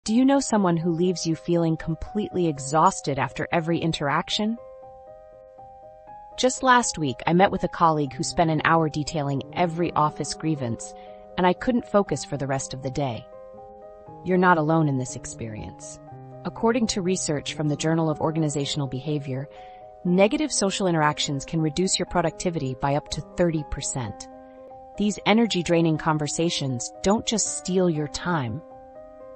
Do you know someone who leaves you feeling completely exhausted after every interaction? Just last week, I met with a colleague who spent an hour detailing every office grievance, and I couldn't focus for the rest of the day. You're not alone in this experience. According to research from the Journal of Organizational Behavior, negative social interactions can reduce your productivity by up to 30%. These energy-draining conversations don't just steal your time.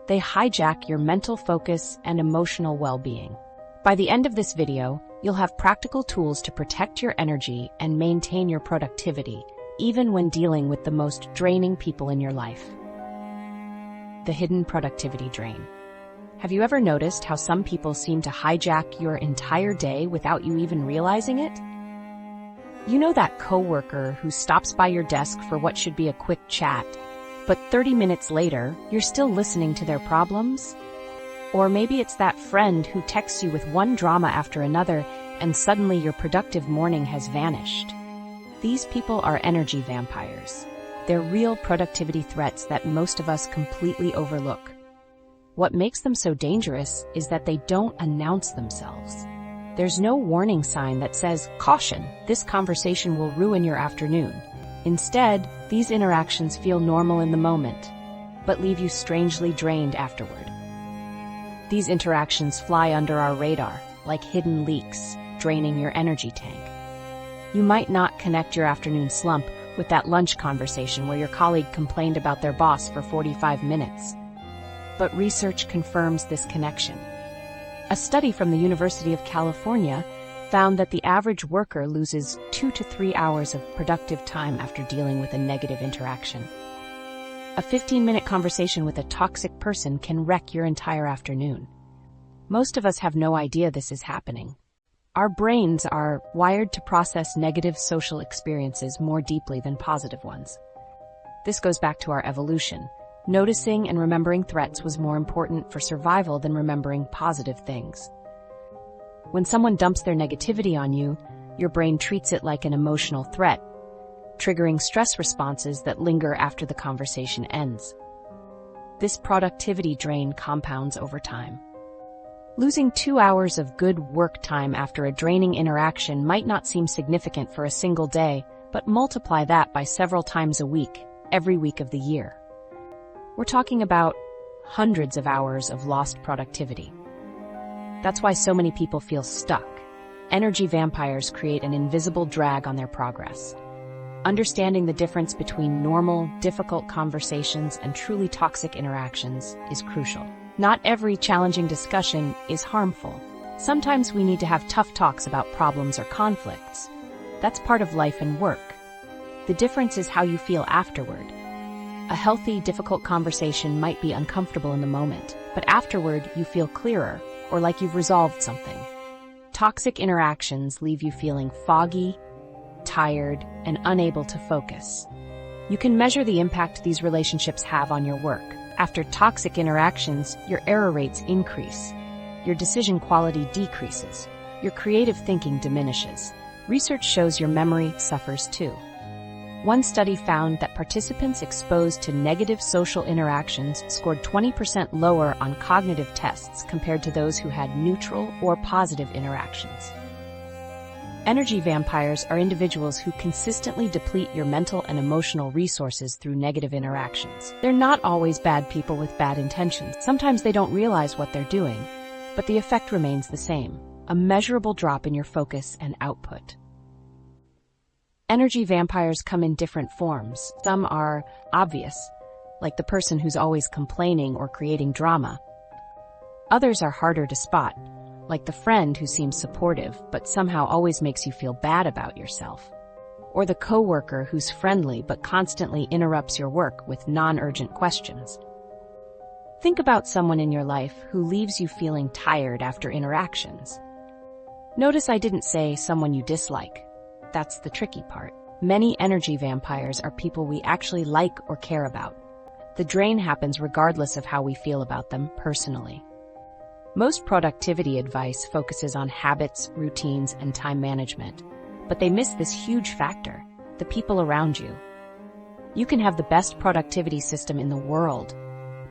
They hijack your mental focus and emotional well-being. By the end of this video, you'll have practical tools to protect your energy and maintain your productivity, even when dealing with the most draining people in your life. The hidden productivity drain. Have you ever noticed how some people seem to hijack your entire day without you even realizing it? You know that coworker who stops by your desk for what should be a quick chat, but 30 minutes later, you're still listening to their problems? Or maybe it's that friend who texts you with one drama after another, and suddenly your productive morning has vanished. These people are energy vampires. They're real productivity threats that most of us completely overlook. What makes them so dangerous is that they don't announce themselves. There's no warning sign that says, "Caution, this conversation will ruin your afternoon." Instead, these interactions feel normal in the moment, but leave you strangely drained afterward. These interactions fly under our radar, like hidden leaks, draining your energy tank. You might not connect your afternoon slump with that lunch conversation where your colleague complained about their boss for 45 minutes. But research confirms this connection. A study from the University of California found that the average worker loses 2 to 3 hours of productive time after dealing with a negative interaction. A 15-minute conversation with a toxic person can wreck your entire afternoon. Most of us have no idea this is happening. Our brains are wired to process negative social experiences more deeply than positive ones. This goes back to our evolution. Noticing and remembering threats was more important for survival than remembering positive things. When someone dumps their negativity on you, your brain treats it like an emotional threat, triggering stress responses that linger after the conversation ends. This productivity drain compounds over time. Losing 2 hours of good work time after a draining interaction might not seem significant for a single day, but multiply that by several times a week, every week of the year. We're talking about hundreds of hours of lost productivity. That's why so many people feel stuck. Energy vampires create an invisible drag on their progress. Understanding the difference between normal, difficult conversations and truly toxic interactions is crucial. Not every challenging discussion is harmful. Sometimes we need to have tough talks about problems or conflicts. That's part of life and work. The difference is how you feel afterward. A healthy, difficult conversation might be uncomfortable in the moment, but afterward you feel clearer, or like you've resolved something. Toxic interactions leave you feeling foggy, tired, and unable to focus. You can measure the impact these relationships have on your work. After toxic interactions, your error rates increase. Your decision quality decreases. Your creative thinking diminishes. Research shows your memory suffers too. One study found that participants exposed to negative social interactions scored 20% lower on cognitive tests compared to those who had neutral or positive interactions. Energy vampires are individuals who consistently deplete your mental and emotional resources through negative interactions. They're not always bad people with bad intentions. Sometimes they don't realize what they're doing, but the effect remains the same, a measurable drop in your focus and output. Energy vampires come in different forms. Some are obvious, like the person who's always complaining or creating drama. Others are harder to spot, like the friend who seems supportive but somehow always makes you feel bad about yourself. Or the coworker who's friendly but constantly interrupts your work with non-urgent questions. Think about someone in your life who leaves you feeling tired after interactions. Notice I didn't say someone you dislike. That's the tricky part. Many energy vampires are people we actually like or care about. The drain happens regardless of how we feel about them personally. Most productivity advice focuses on habits, routines, and time management, but they miss this huge factor, the people around you. You can have the best productivity system in the world,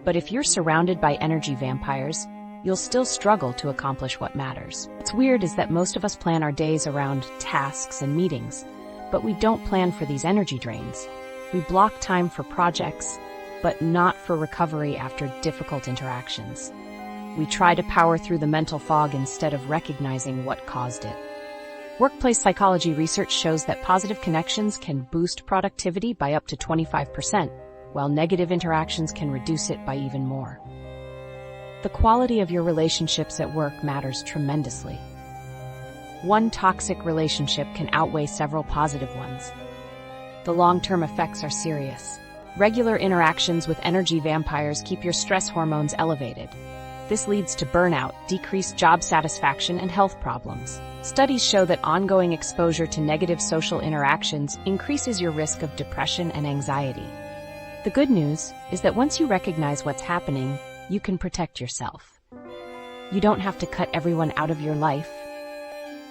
But if you're surrounded by energy vampires, you'll still struggle to accomplish what matters. What's weird is that most of us plan our days around tasks and meetings, but we don't plan for these energy drains. We block time for projects, but not for recovery after difficult interactions. We try to power through the mental fog instead of recognizing what caused it. Workplace psychology research shows that positive connections can boost productivity by up to 25%, while negative interactions can reduce it by even more. The quality of your relationships at work matters tremendously. One toxic relationship can outweigh several positive ones. The long-term effects are serious. Regular interactions with energy vampires keep your stress hormones elevated. This leads to burnout, decreased job satisfaction, and health problems. Studies show that ongoing exposure to negative social interactions increases your risk of depression and anxiety. The good news is that once you recognize what's happening, you can protect yourself. You don't have to cut everyone out of your life.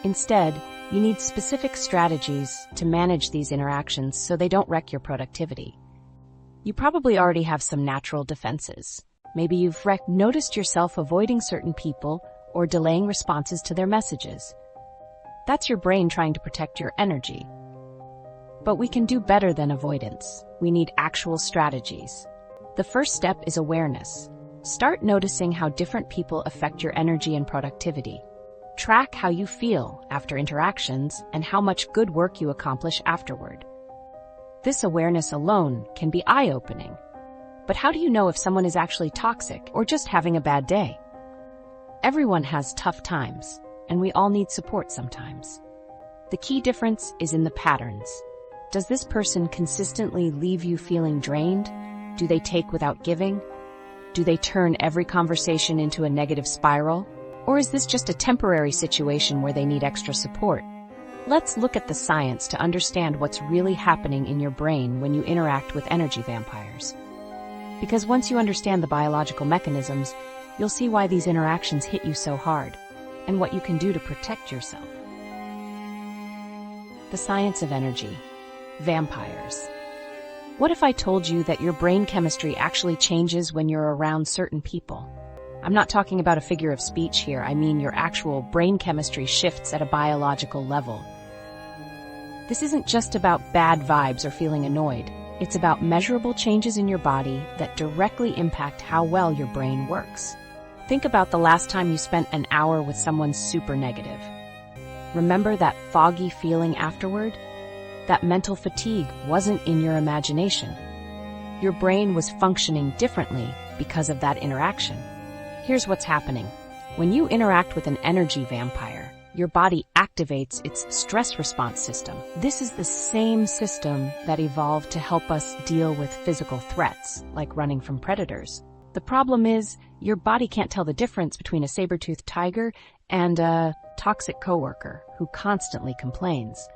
Instead, you need specific strategies to manage these interactions so they don't wreck your productivity. You probably already have some natural defenses. Maybe you've noticed yourself avoiding certain people or delaying responses to their messages. That's your brain trying to protect your energy. But we can do better than avoidance. We need actual strategies. The first step is awareness. Start noticing how different people affect your energy and productivity. Track how you feel after interactions and how much good work you accomplish afterward. This awareness alone can be eye-opening. But how do you know if someone is actually toxic or just having a bad day? Everyone has tough times, and we all need support sometimes. The key difference is in the patterns. Does this person consistently leave you feeling drained? Do they take without giving? Do they turn every conversation into a negative spiral? Or is this just a temporary situation where they need extra support? Let's look at the science to understand what's really happening in your brain when you interact with energy vampires. Because once you understand the biological mechanisms, you'll see why these interactions hit you so hard, and what you can do to protect yourself. The science of energy. Vampires. What if I told you that your brain chemistry actually changes when you're around certain people? I'm not talking about a figure of speech here, I mean your actual brain chemistry shifts at a biological level. This isn't just about bad vibes or feeling annoyed. It's about measurable changes in your body that directly impact how well your brain works. Think about the last time you spent an hour with someone super negative. Remember that foggy feeling afterward? That mental fatigue wasn't in your imagination. Your brain was functioning differently because of that interaction. Here's what's happening. When you interact with an energy vampire, your body activates its stress response system. This is the same system that evolved to help us deal with physical threats, like running from predators. The problem is, your body can't tell the difference between a saber-toothed tiger and a toxic coworker who constantly complains.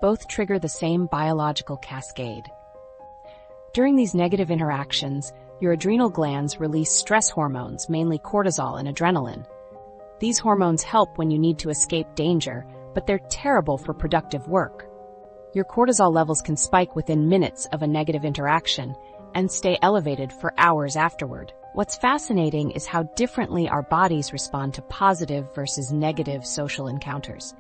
Both trigger the same biological cascade. During these negative interactions, your adrenal glands release stress hormones, mainly cortisol and adrenaline. These hormones help when you need to escape danger, but they're terrible for productive work. Your cortisol levels can spike within minutes of a negative interaction and stay elevated for hours afterward. What's fascinating is how differently our bodies respond to positive versus negative social encounters.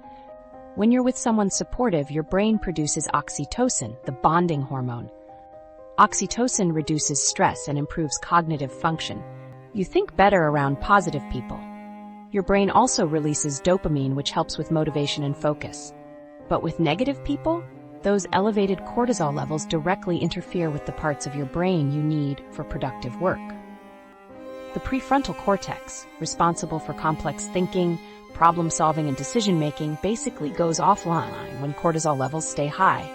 When you're with someone supportive, your brain produces oxytocin, the bonding hormone. Oxytocin reduces stress and improves cognitive function. You think better around positive people. Your brain also releases dopamine, which helps with motivation and focus. But with negative people, those elevated cortisol levels directly interfere with the parts of your brain you need for productive work. The prefrontal cortex, responsible for complex thinking, problem-solving, and decision-making, basically goes offline when cortisol levels stay high.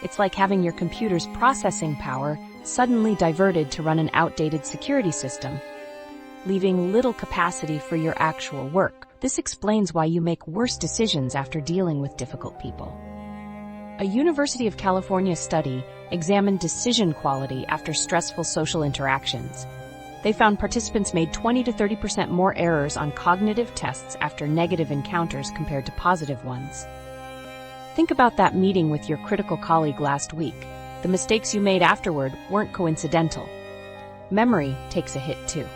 It's like having your computer's processing power suddenly diverted to run an outdated security system, leaving little capacity for your actual work. This explains why you make worse decisions after dealing with difficult people. A University of California study examined decision quality after stressful social interactions. They found participants made 20 to 30% more errors on cognitive tests after negative encounters compared to positive ones. Think about that meeting with your critical colleague last week. The mistakes you made afterward weren't coincidental. Memory takes a hit too.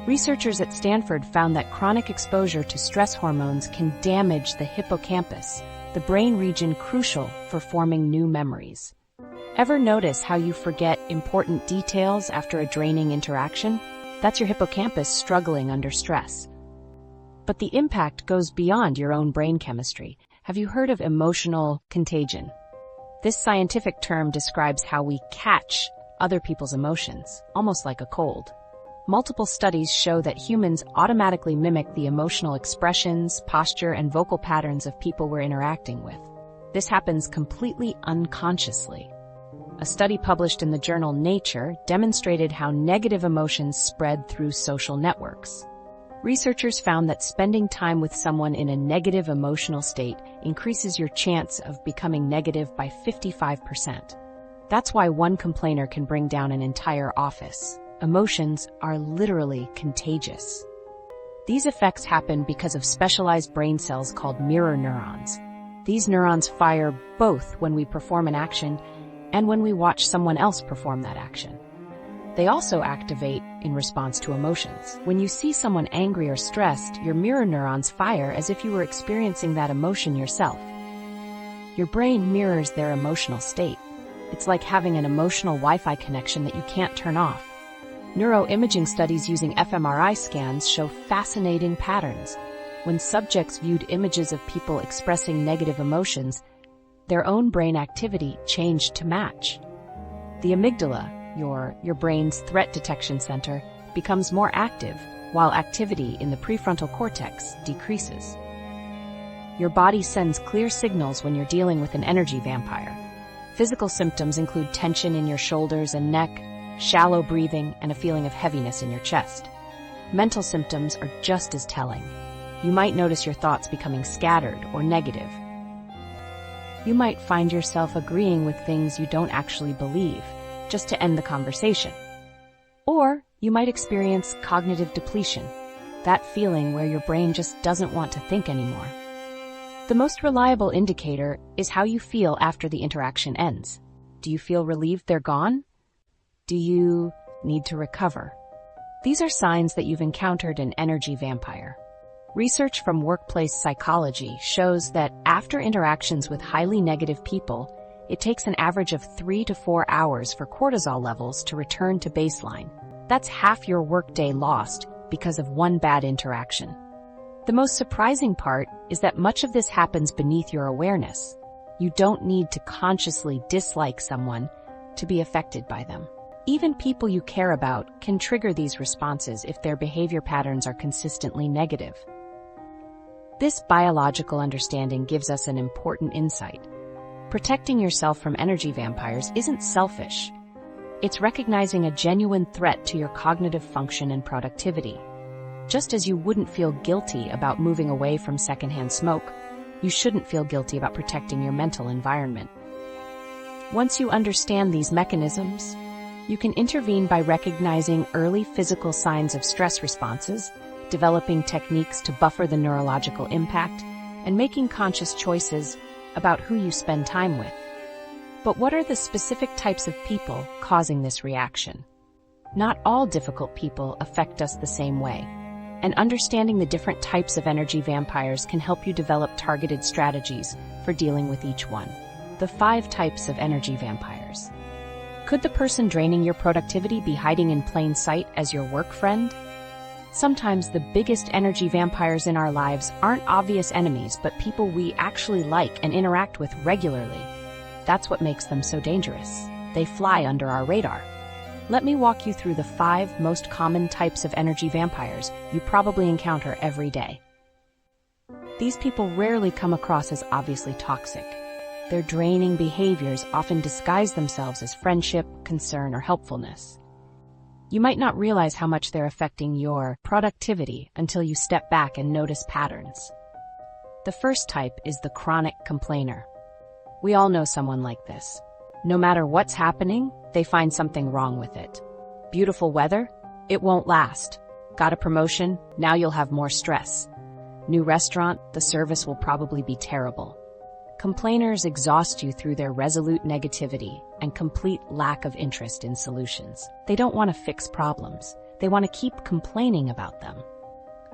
Researchers at Stanford found that chronic exposure to stress hormones can damage the hippocampus, the brain region crucial for forming new memories. Ever notice how you forget important details after a draining interaction? That's your hippocampus struggling under stress. But the impact goes beyond your own brain chemistry. Have you heard of emotional contagion? This scientific term describes how we catch other people's emotions, almost like a cold. Multiple studies show that humans automatically mimic the emotional expressions, posture, and vocal patterns of people we're interacting with. This happens completely unconsciously. A study published in the journal Nature demonstrated how negative emotions spread through social networks. Researchers found that spending time with someone in a negative emotional state increases your chance of becoming negative by 55%. That's why one complainer can bring down an entire office. Emotions are literally contagious. These effects happen because of specialized brain cells called mirror neurons. These neurons fire both when we perform an action and when we watch someone else perform that action. They also activate in response to emotions. When you see someone angry or stressed, your mirror neurons fire as if you were experiencing that emotion yourself. Your brain mirrors their emotional state. It's like having an emotional Wi-Fi connection that you can't turn off. Neuroimaging studies using fMRI scans show fascinating patterns. When subjects viewed images of people expressing negative emotions, their own brain activity changed to match. The amygdala, your brain's threat detection center, becomes more active, while activity in the prefrontal cortex decreases. Your body sends clear signals when you're dealing with an energy vampire. Physical symptoms include tension in your shoulders and neck, shallow breathing, and a feeling of heaviness in your chest. Mental symptoms are just as telling. You might notice your thoughts becoming scattered or negative. You might find yourself agreeing with things you don't actually believe, just to end the conversation. Or you might experience cognitive depletion, that feeling where your brain just doesn't want to think anymore. The most reliable indicator is how you feel after the interaction ends. Do you feel relieved they're gone? Do you need to recover? These are signs that you've encountered an energy vampire. Research from workplace psychology shows that after interactions with highly negative people, it takes an average of 3 to 4 hours for cortisol levels to return to baseline. That's half your workday lost because of one bad interaction. The most surprising part is that much of this happens beneath your awareness. You don't need to consciously dislike someone to be affected by them. Even people you care about can trigger these responses if their behavior patterns are consistently negative. This biological understanding gives us an important insight. Protecting yourself from energy vampires isn't selfish. It's recognizing a genuine threat to your cognitive function and productivity. Just as you wouldn't feel guilty about moving away from secondhand smoke, you shouldn't feel guilty about protecting your mental environment. Once you understand these mechanisms, you can intervene by recognizing early physical signs of stress responses, developing techniques to buffer the neurological impact, and making conscious choices about who you spend time with. But what are the specific types of people causing this reaction? Not all difficult people affect us the same way, and understanding the different types of energy vampires can help you develop targeted strategies for dealing with each one. The 5 types of energy vampires. Could the person draining your productivity be hiding in plain sight as your work friend? Sometimes the biggest energy vampires in our lives aren't obvious enemies, but people we actually like and interact with regularly. That's what makes them so dangerous. They fly under our radar. Let me walk you through the 5 most common types of energy vampires you probably encounter every day. These people rarely come across as obviously toxic. Their draining behaviors often disguise themselves as friendship, concern, or helpfulness. You might not realize how much they're affecting your productivity until you step back and notice patterns. The first type is the chronic complainer. We all know someone like this. No matter what's happening, they find something wrong with it. Beautiful weather? It won't last. Got a promotion? Now you'll have more stress. New restaurant? The service will probably be terrible. Complainers exhaust you through their resolute negativity and complete lack of interest in solutions. They don't want to fix problems. They want to keep complaining about them.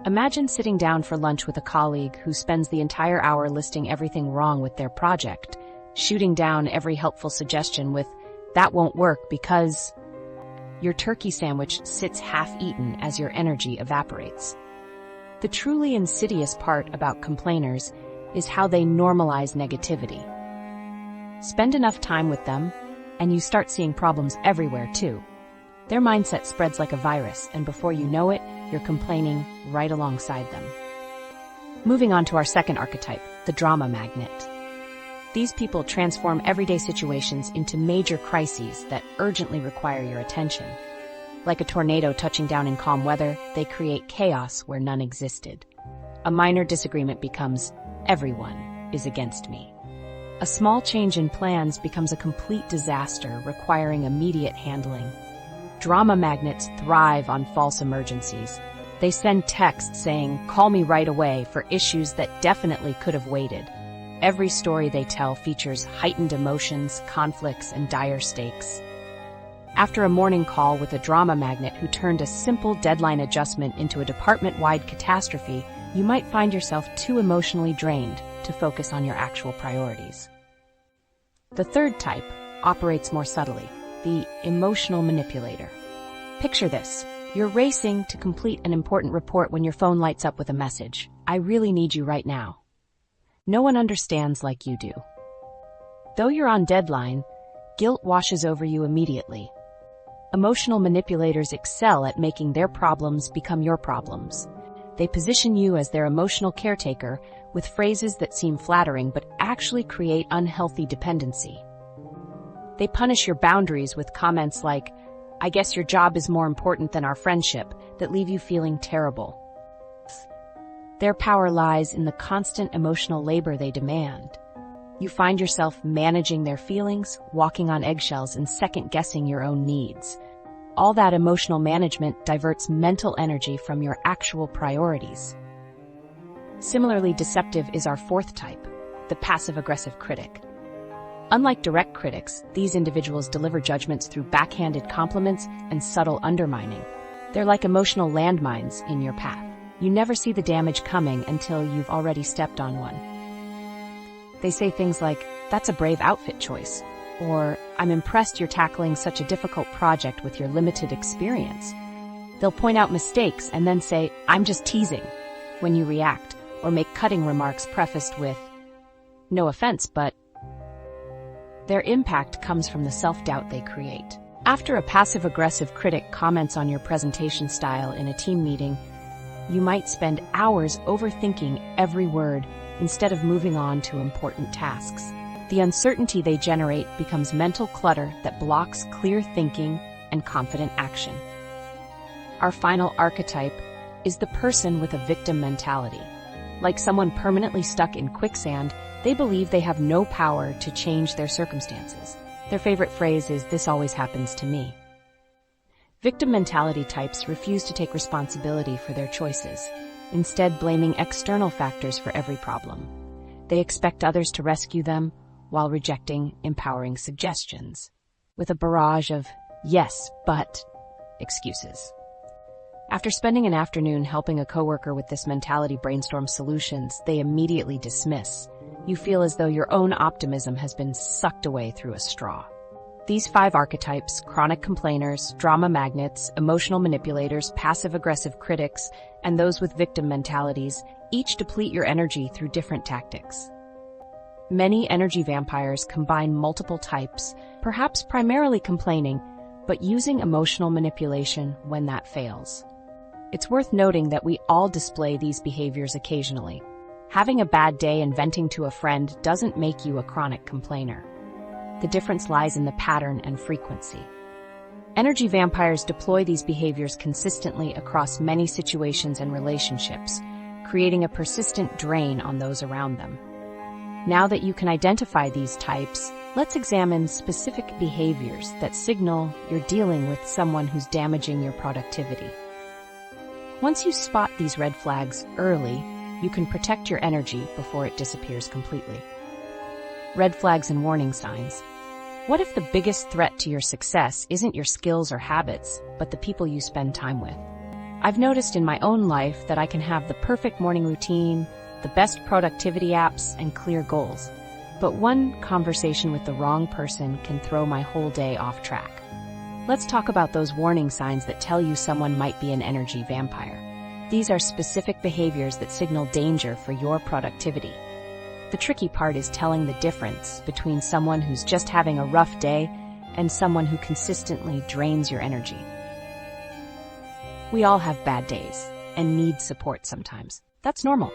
Imagine sitting down for lunch with a colleague who spends the entire hour listing everything wrong with their project, shooting down every helpful suggestion with, "That won't work because..." Your turkey sandwich sits half-eaten as your energy evaporates. The truly insidious part about complainers is how they normalize negativity. Spend enough time with them, and you start seeing problems everywhere too. Their mindset spreads like a virus, and before you know it, you're complaining right alongside them. Moving on to our second archetype, the drama magnet. These people transform everyday situations into major crises that urgently require your attention. Like a tornado touching down in calm weather, they create chaos where none existed. A minor disagreement becomes, "Everyone is against me." A small change in plans becomes a complete disaster requiring immediate handling. Drama magnets thrive on false emergencies. They send texts saying, "Call me right away," for issues that definitely could have waited. Every story they tell features heightened emotions, conflicts, and dire stakes. After a morning call with a drama magnet who turned a simple deadline adjustment into a department-wide catastrophe, you might find yourself too emotionally drained to focus on your actual priorities. The third type operates more subtly, the emotional manipulator. Picture this. You're racing to complete an important report when your phone lights up with a message. "I really need you right now." No one understands like you do. Though you're on deadline, guilt washes over you immediately. Emotional manipulators excel at making their problems become your problems. They position you as their emotional caretaker with phrases that seem flattering but actually create unhealthy dependency. They punish your boundaries with comments like, "I guess your job is more important than our friendship," that leave you feeling terrible. Their power lies in the constant emotional labor they demand. You find yourself managing their feelings, walking on eggshells, and second-guessing your own needs. All that emotional management diverts mental energy from your actual priorities. Similarly deceptive is our fourth type, the passive-aggressive critic. Unlike direct critics, these individuals deliver judgments through backhanded compliments and subtle undermining. They're like emotional landmines in your path. You never see the damage coming until you've already stepped on one. They say things like, "That's a brave outfit choice," or "I'm impressed you're tackling such a difficult project with your limited experience." They'll point out mistakes and then say, "I'm just teasing," when you react, or make cutting remarks prefaced with, "No offense, but..." Their impact comes from the self-doubt they create. After a passive-aggressive critic comments on your presentation style in a team meeting, you might spend hours overthinking every word instead of moving on to important tasks. The uncertainty they generate becomes mental clutter that blocks clear thinking and confident action. Our final archetype is the person with a victim mentality. Like someone permanently stuck in quicksand, they believe they have no power to change their circumstances. Their favorite phrase is, "This always happens to me." Victim mentality types refuse to take responsibility for their choices, instead blaming external factors for every problem. They expect others to rescue them while rejecting empowering suggestions, with a barrage of "yes, but" excuses. After spending an afternoon helping a coworker with this mentality brainstorm solutions they immediately dismiss, you feel as though your own optimism has been sucked away through a straw. These 5 archetypes, chronic complainers, drama magnets, emotional manipulators, passive-aggressive critics, and those with victim mentalities, each deplete your energy through different tactics. Many energy vampires combine multiple types, perhaps primarily complaining, but using emotional manipulation when that fails. It's worth noting that we all display these behaviors occasionally. Having a bad day and venting to a friend doesn't make you a chronic complainer. The difference lies in the pattern and frequency. Energy vampires deploy these behaviors consistently across many situations and relationships, creating a persistent drain on those around them. Now that you can identify these types, let's examine specific behaviors that signal you're dealing with someone who's damaging your productivity. Once you spot these red flags early, you can protect your energy before it disappears completely. Red flags and warning signs. What if the biggest threat to your success isn't your skills or habits, but the people you spend time with? I've noticed in my own life that I can have the perfect morning routine, the best productivity apps, and clear goals. But one conversation with the wrong person can throw my whole day off track. Let's talk about those warning signs that tell you someone might be an energy vampire. These are specific behaviors that signal danger for your productivity. The tricky part is telling the difference between someone who's just having a rough day and someone who consistently drains your energy. We all have bad days and need support sometimes. That's normal.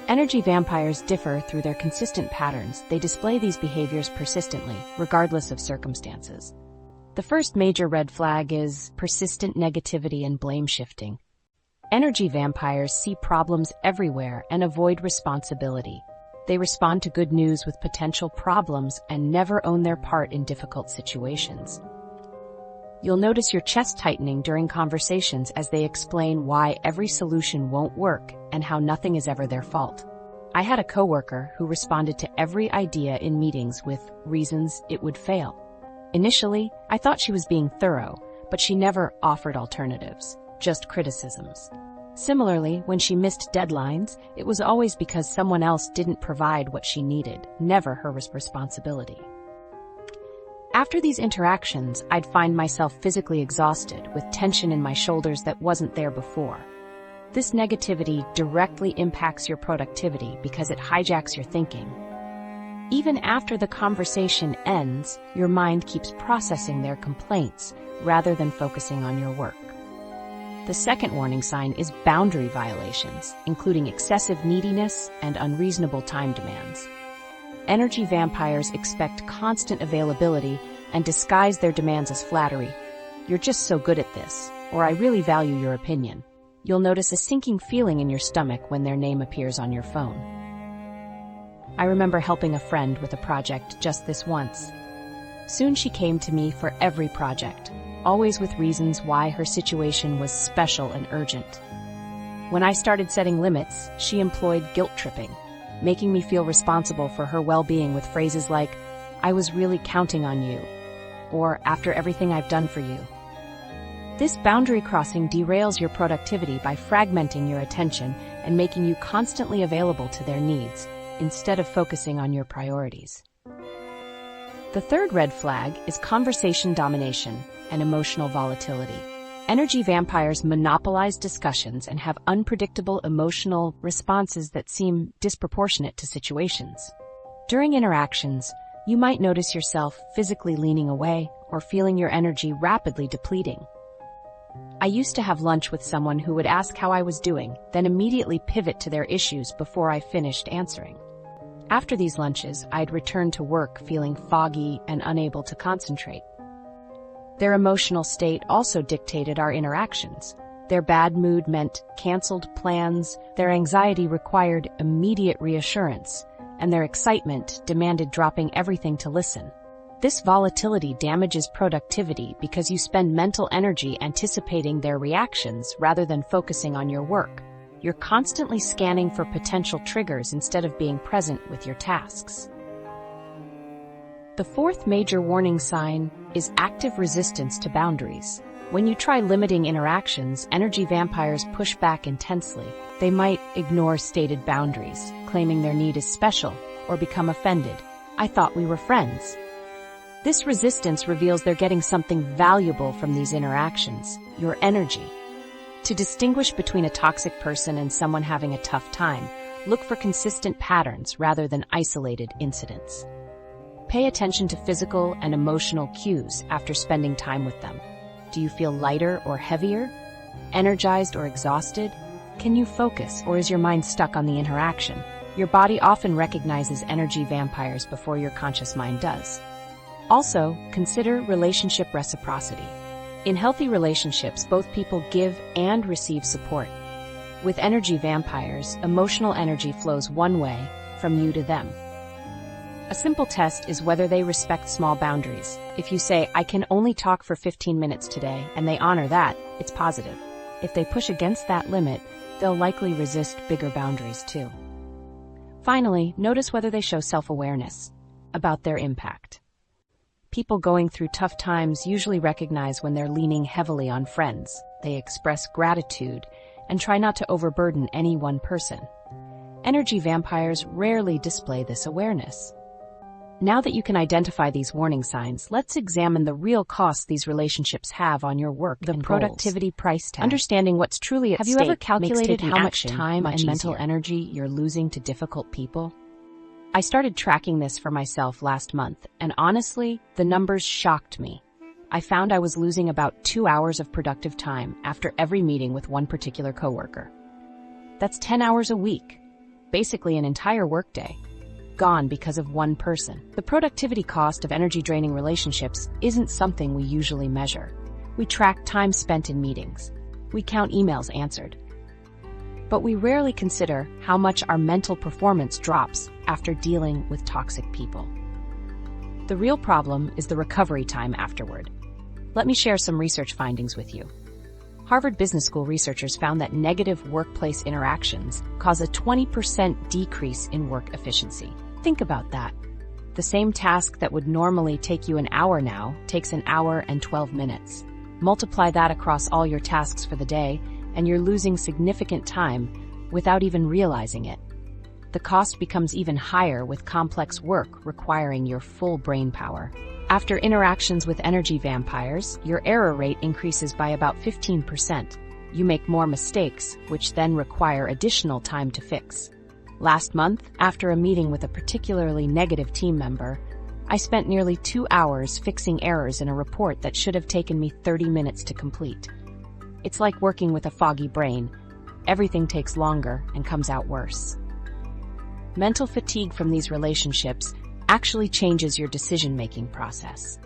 Energy vampires differ through their consistent patterns. They display these behaviors persistently, regardless of circumstances. The first major red flag is persistent negativity and blame shifting. Energy vampires see problems everywhere and avoid responsibility. They respond to good news with potential problems and never own their part in difficult situations. You'll notice your chest tightening during conversations as they explain why every solution won't work and how nothing is ever their fault. I had a coworker who responded to every idea in meetings with reasons it would fail. Initially, I thought she was being thorough, but she never offered alternatives, just criticisms. Similarly, when she missed deadlines, it was always because someone else didn't provide what she needed, never her responsibility. After these interactions, I'd find myself physically exhausted, with tension in my shoulders that wasn't there before. This negativity directly impacts your productivity because it hijacks your thinking. Even after the conversation ends, your mind keeps processing their complaints rather than focusing on your work. The second warning sign is boundary violations, including excessive neediness and unreasonable time demands. Energy vampires expect constant availability and disguise their demands as flattery. You're just so good at this, or I really value your opinion. You'll notice a sinking feeling in your stomach when their name appears on your phone. I remember helping a friend with a project just this once. Soon she came to me for every project, always with reasons why her situation was special and urgent. When I started setting limits, she employed guilt tripping, making me feel responsible for her well-being with phrases like, "I was really counting on you," or "after everything I've done for you." This boundary crossing derails your productivity by fragmenting your attention and making you constantly available to their needs, instead of focusing on your priorities. The third red flag is conversation domination and emotional volatility. Energy vampires monopolize discussions and have unpredictable emotional responses that seem disproportionate to situations. During interactions, you might notice yourself physically leaning away or feeling your energy rapidly depleting. I used to have lunch with someone who would ask how I was doing, then immediately pivot to their issues before I finished answering. After these lunches, I'd return to work feeling foggy and unable to concentrate. Their emotional state also dictated our interactions. Their bad mood meant canceled plans, their anxiety required immediate reassurance, and their excitement demanded dropping everything to listen. This volatility damages productivity because you spend mental energy anticipating their reactions rather than focusing on your work. You're constantly scanning for potential triggers instead of being present with your tasks. The fourth major warning sign is active resistance to boundaries. When you try limiting interactions, energy vampires push back intensely. They might ignore stated boundaries, claiming their need is special, or become offended. "I thought we were friends." This resistance reveals they're getting something valuable from these interactions, your energy. To distinguish between a toxic person and someone having a tough time, look for consistent patterns rather than isolated incidents. Pay attention to physical and emotional cues after spending time with them. Do you feel lighter or heavier? Energized or exhausted? Can you focus, or is your mind stuck on the interaction? Your body often recognizes energy vampires before your conscious mind does. Also, consider relationship reciprocity. In healthy relationships, both people give and receive support. With energy vampires, emotional energy flows one way, from you to them. A simple test is whether they respect small boundaries. If you say, "I can only talk for 15 minutes today," and they honor that, it's positive. If they push against that limit, they'll likely resist bigger boundaries too. Finally, notice whether they show self-awareness. about their impact. People going through tough times usually recognize when they're leaning heavily on friends. They express gratitude and try not to overburden any one person. Energy vampires rarely display this awareness. Now that you can identify these warning signs, let's examine the real costs these relationships have on your work and productivity price tag. Understanding what's truly at stake. Have you ever calculated how much time and mental energy you're losing to difficult people? I started tracking this for myself last month, and honestly, the numbers shocked me. I found I was losing about 2 hours of productive time after every meeting with one particular coworker. That's 10 hours a week, basically an entire workday, gone because of one person. The productivity cost of energy-draining relationships isn't something we usually measure. We track time spent in meetings. We count emails answered. But we rarely consider how much our mental performance drops after dealing with toxic people. The real problem is the recovery time afterward. Let me share some research findings with you. Harvard Business School researchers found that negative workplace interactions cause a 20% decrease in work efficiency. Think about that. The same task that would normally take you an hour now takes an hour and 12 minutes. Multiply that across all your tasks for the day, and you're losing significant time without even realizing it. The cost becomes even higher with complex work requiring your full brain power. After interactions with energy vampires, your error rate increases by about 15%. You make more mistakes, which then require additional time to fix. Last month, after a meeting with a particularly negative team member, I spent nearly 2 hours fixing errors in a report that should have taken me 30 minutes to complete. It's like working with a foggy brain. Everything takes longer and comes out worse. Mental fatigue from these relationships actually changes your decision-making process.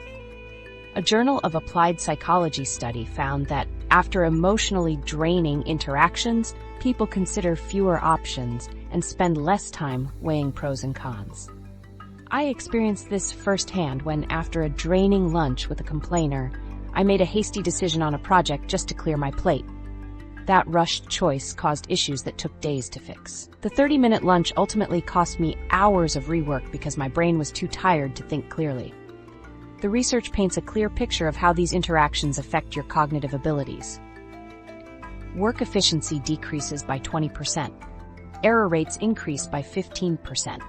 A Journal of Applied Psychology study found that after emotionally draining interactions, people consider fewer options and spend less time weighing pros and cons. I experienced this firsthand when, after a draining lunch with a complainer, I made a hasty decision on a project just to clear my plate. That rushed choice caused issues that took days to fix. The 30-minute lunch ultimately cost me hours of rework because my brain was too tired to think clearly. The research paints a clear picture of how these interactions affect your cognitive abilities. Work efficiency decreases by 20%. Error rates increase by 15%.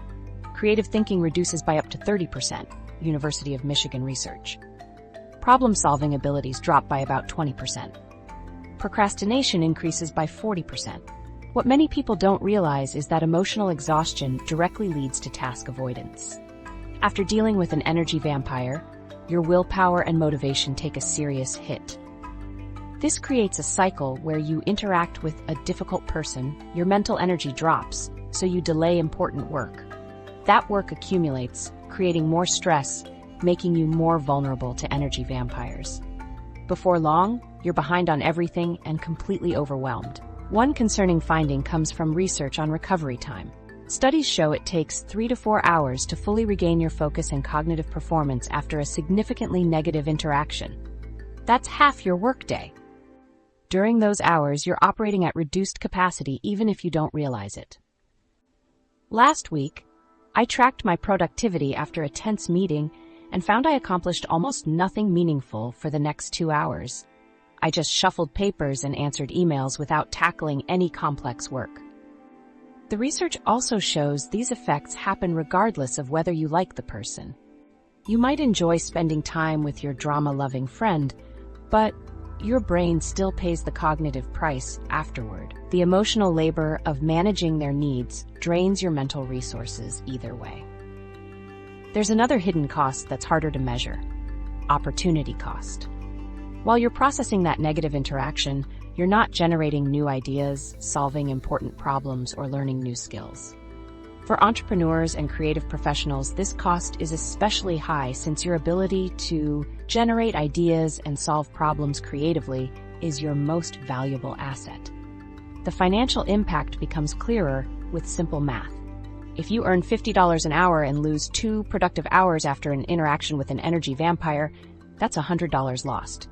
Creative thinking reduces by up to 30%, University of Michigan research. Problem-solving abilities drop by about 20%. Procrastination increases by 40%. What many people don't realize is that emotional exhaustion directly leads to task avoidance. After dealing with an energy vampire, your willpower and motivation take a serious hit. This creates a cycle where you interact with a difficult person, your mental energy drops, so you delay important work. That work accumulates, creating more stress, making you more vulnerable to energy vampires. Before long, you're behind on everything and completely overwhelmed. One concerning finding comes from research on recovery time. Studies show it takes 3 to 4 hours to fully regain your focus and cognitive performance after a significantly negative interaction. That's half your workday. During those hours, you're operating at reduced capacity even if you don't realize it. Last week, I tracked my productivity after a tense meeting and found I accomplished almost nothing meaningful for the next 2 hours. I just shuffled papers and answered emails without tackling any complex work. The research also shows these effects happen regardless of whether you like the person. You might enjoy spending time with your drama-loving friend, but your brain still pays the cognitive price afterward. The emotional labor of managing their needs drains your mental resources either way. There's another hidden cost that's harder to measure: opportunity cost. While you're processing that negative interaction, you're not generating new ideas, solving important problems, or learning new skills. For entrepreneurs and creative professionals, this cost is especially high since your ability to generate ideas and solve problems creatively is your most valuable asset. The financial impact becomes clearer with simple math. If you earn $50 an hour and lose 2 productive hours after an interaction with an energy vampire, that's $100 lost.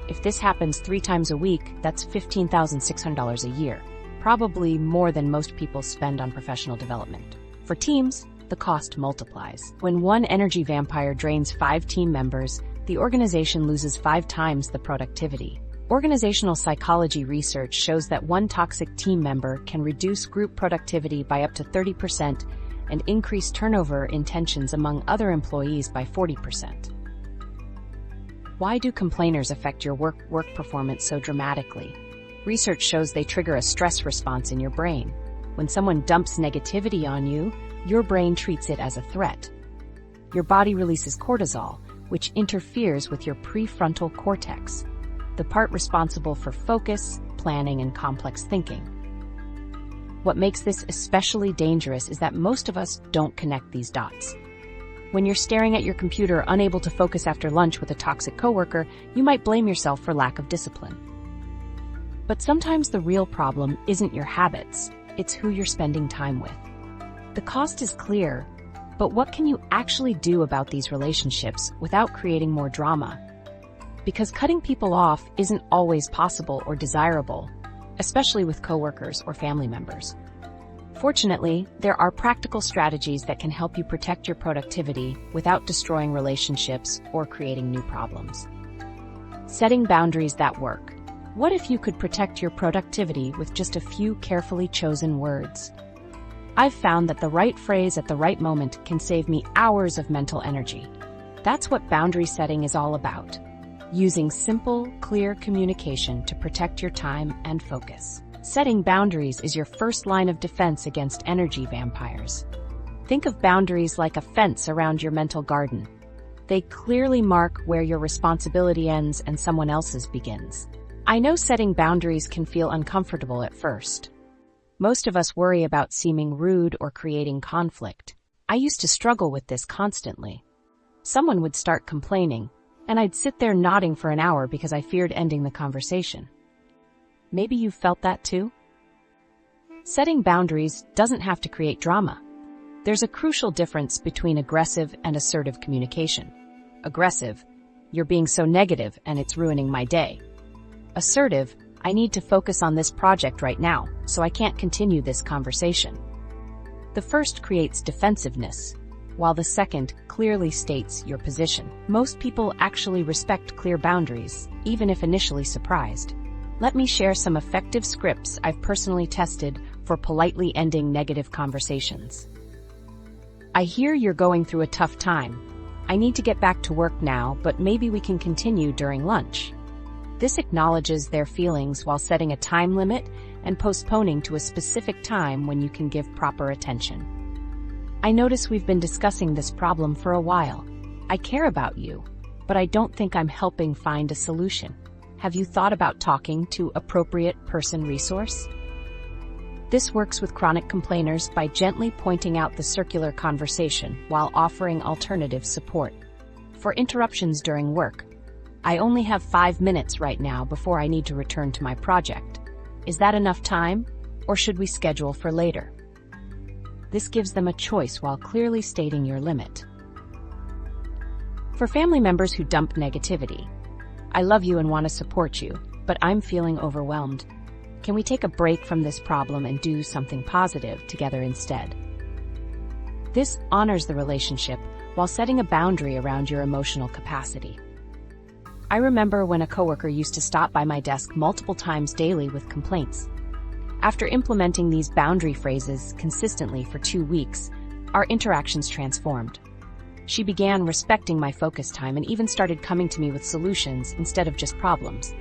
If this happens 3 times a week, that's $15,600 a year, probably more than most people spend on professional development. For teams, the cost multiplies. When one energy vampire drains 5 team members, the organization loses 5 times the productivity. Organizational psychology research shows that one toxic team member can reduce group productivity by up to 30% and increase turnover in tensions among other employees by 40%. Why do complainers affect your work performance so dramatically? Research shows they trigger a stress response in your brain. When someone dumps negativity on you, your brain treats it as a threat. Your body releases cortisol, which interferes with your prefrontal cortex, the part responsible for focus, planning, and complex thinking. What makes this especially dangerous is that most of us don't connect these dots. When you're staring at your computer, unable to focus after lunch with a toxic coworker, you might blame yourself for lack of discipline. But sometimes the real problem isn't your habits, it's who you're spending time with. The cost is clear, but what can you actually do about these relationships without creating more drama? Because cutting people off isn't always possible or desirable, especially with coworkers or family members. Fortunately, there are practical strategies that can help you protect your productivity without destroying relationships or creating new problems. Setting boundaries that work. What if you could protect your productivity with just a few carefully chosen words? I've found that the right phrase at the right moment can save me hours of mental energy. That's what boundary setting is all about. Using simple, clear communication to protect your time and focus. Setting boundaries is your first line of defense against energy vampires. Think of boundaries like a fence around your mental garden. They clearly mark where your responsibility ends and someone else's begins. I know setting boundaries can feel uncomfortable at first. Most of us worry about seeming rude or creating conflict. I used to struggle with this constantly. Someone would start complaining, and I'd sit there nodding for an hour because I feared ending the conversation. Maybe you've felt that too? Setting boundaries doesn't have to create drama. There's a crucial difference between aggressive and assertive communication. Aggressive, you're being so negative and it's ruining my day. Assertive, I need to focus on this project right now, so I can't continue this conversation. The first creates defensiveness, while the second clearly states your position. Most people actually respect clear boundaries, even if initially surprised. Let me share some effective scripts I've personally tested for politely ending negative conversations. I hear you're going through a tough time. I need to get back to work now, but maybe we can continue during lunch. This acknowledges their feelings while setting a time limit and postponing to a specific time when you can give proper attention. I notice we've been discussing this problem for a while. I care about you, but I don't think I'm helping find a solution. Have you thought about talking to appropriate person resource? This works with chronic complainers by gently pointing out the circular conversation while offering alternative support. For interruptions during work, I only have 5 minutes right now before I need to return to my project. Is that enough time, or should we schedule for later? This gives them a choice while clearly stating your limit. For family members who dump negativity, I love you and want to support you, but I'm feeling overwhelmed. Can we take a break from this problem and do something positive together instead? This honors the relationship while setting a boundary around your emotional capacity. I remember when a coworker used to stop by my desk multiple times daily with complaints. After implementing these boundary phrases consistently for 2 weeks, our interactions transformed. She began respecting my focus time and even started coming to me with solutions instead of just problems.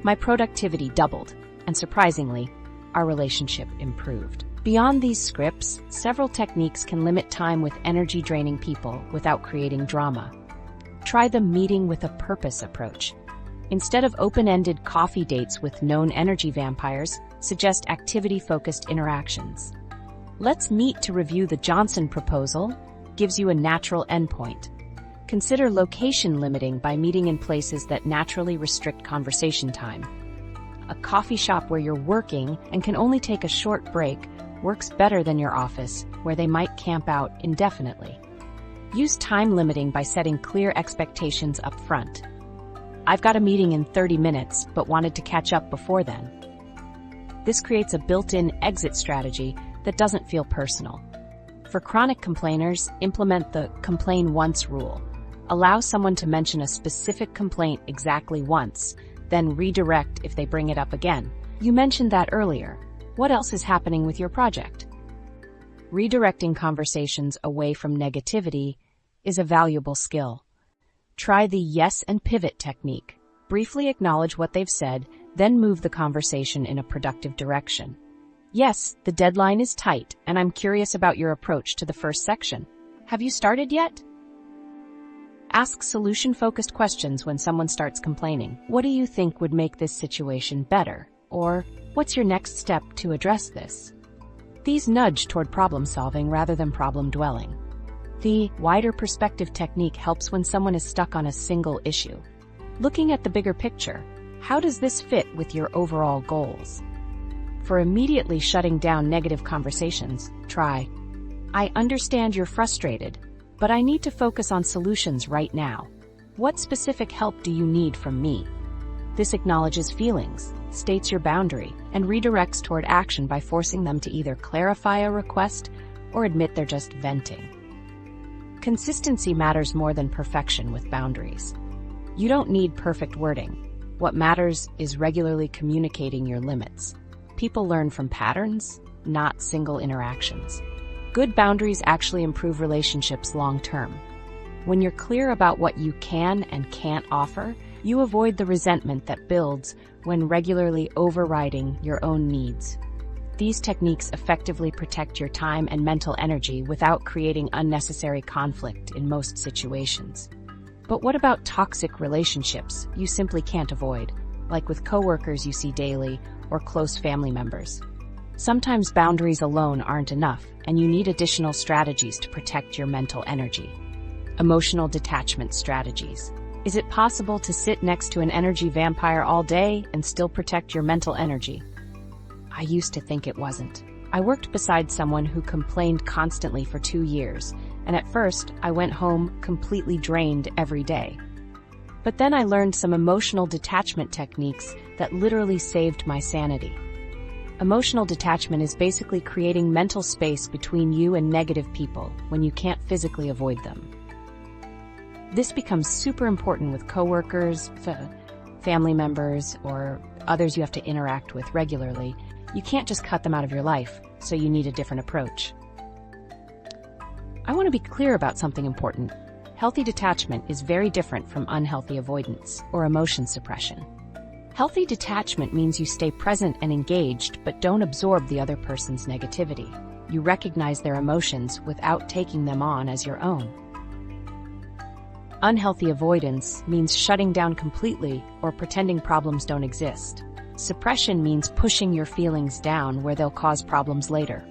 My productivity doubled, and surprisingly, our relationship improved. Beyond these scripts, several techniques can limit time with energy-draining people without creating drama. Try the meeting with a purpose approach. Instead of open-ended coffee dates with known energy vampires, suggest activity-focused interactions. Let's meet to review the Johnson proposal, gives you a natural endpoint. Consider location limiting by meeting in places that naturally restrict conversation time. A coffee shop where you're working and can only take a short break works better than your office, where they might camp out indefinitely. Use time limiting by setting clear expectations up front. I've got a meeting in 30 minutes, but wanted to catch up before then. This creates a built-in exit strategy that doesn't feel personal. For chronic complainers, implement the complain once rule. Allow someone to mention a specific complaint exactly once, then redirect if they bring it up again. You mentioned that earlier. What else is happening with your project? Redirecting conversations away from negativity is a valuable skill. Try the yes and pivot technique. Briefly acknowledge what they've said, then move the conversation in a productive direction. Yes, the deadline is tight, and I'm curious about your approach to the first section. Have you started yet? Ask solution-focused questions when someone starts complaining. What do you think would make this situation better? Or, what's your next step to address this? These nudge toward problem-solving rather than problem-dwelling. The wider perspective technique helps when someone is stuck on a single issue. Looking at the bigger picture, how does this fit with your overall goals? For immediately shutting down negative conversations, try, I understand you're frustrated, but I need to focus on solutions right now. What specific help do you need from me? This acknowledges feelings, states your boundary, and redirects toward action by forcing them to either clarify a request or admit they're just venting. Consistency matters more than perfection with boundaries. You don't need perfect wording. What matters is regularly communicating your limits. People learn from patterns, not single interactions. Good boundaries actually improve relationships long term. When you're clear about what you can and can't offer, you avoid the resentment that builds when regularly overriding your own needs. These techniques effectively protect your time and mental energy without creating unnecessary conflict in most situations. But what about toxic relationships you simply can't avoid, like with coworkers you see daily or close family members? Sometimes boundaries alone aren't enough, and you need additional strategies to protect your mental energy. Emotional detachment strategies. Is it possible to sit next to an energy vampire all day and still protect your mental energy? I used to think it wasn't. I worked beside someone who complained constantly for 2 years, and at first I went home completely drained every day. But then I learned some emotional detachment techniques that literally saved my sanity. Emotional detachment is basically creating mental space between you and negative people when you can't physically avoid them. This becomes super important with coworkers, family members, or others you have to interact with regularly. You can't just cut them out of your life, so you need a different approach. I want to be clear about something important. Healthy detachment is very different from unhealthy avoidance or emotion suppression. Healthy detachment means you stay present and engaged, but don't absorb the other person's negativity. You recognize their emotions without taking them on as your own. Unhealthy avoidance means shutting down completely or pretending problems don't exist. Suppression means pushing your feelings down where they'll cause problems later.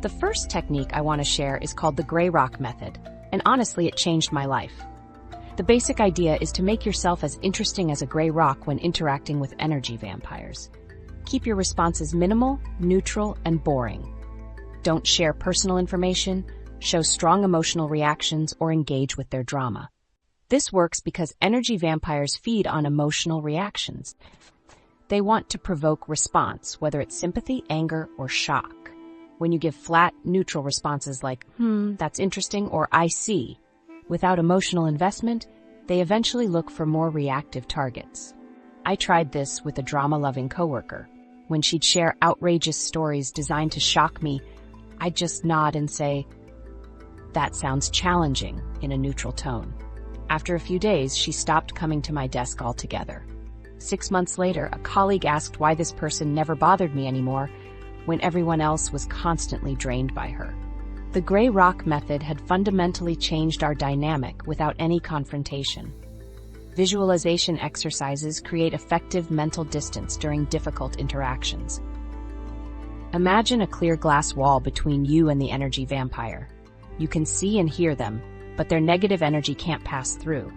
The first technique I want to share is called the gray rock method, and honestly, it changed my life. The basic idea is to make yourself as interesting as a gray rock when interacting with energy vampires. Keep your responses minimal, neutral, and boring. Don't share personal information, show strong emotional reactions, or engage with their drama. This works because energy vampires feed on emotional reactions. They want to provoke response, whether it's sympathy, anger, or shock. When you give flat, neutral responses like, that's interesting, or I see, without emotional investment, they eventually look for more reactive targets. I tried this with a drama-loving coworker. When she'd share outrageous stories designed to shock me, I'd just nod and say, that sounds challenging, in a neutral tone. After a few days, she stopped coming to my desk altogether. 6 months later, a colleague asked why this person never bothered me anymore when everyone else was constantly drained by her. The gray rock method had fundamentally changed our dynamic without any confrontation. Visualization exercises create effective mental distance during difficult interactions. Imagine a clear glass wall between you and the energy vampire. You can see and hear them, but their negative energy can't pass through.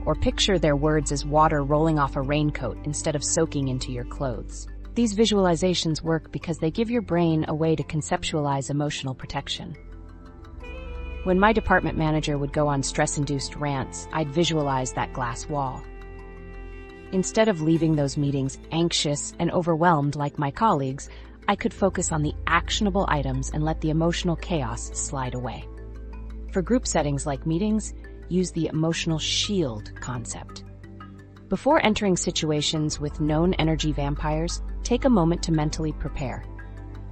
Or picture their words as water rolling off a raincoat instead of soaking into your clothes. These visualizations work because they give your brain a way to conceptualize emotional protection. When my department manager would go on stress-induced rants, I'd visualize that glass wall. Instead of leaving those meetings anxious and overwhelmed like my colleagues, I could focus on the actionable items and let the emotional chaos slide away. For group settings like meetings, use the emotional shield concept. Before entering situations with known energy vampires, take a moment to mentally prepare.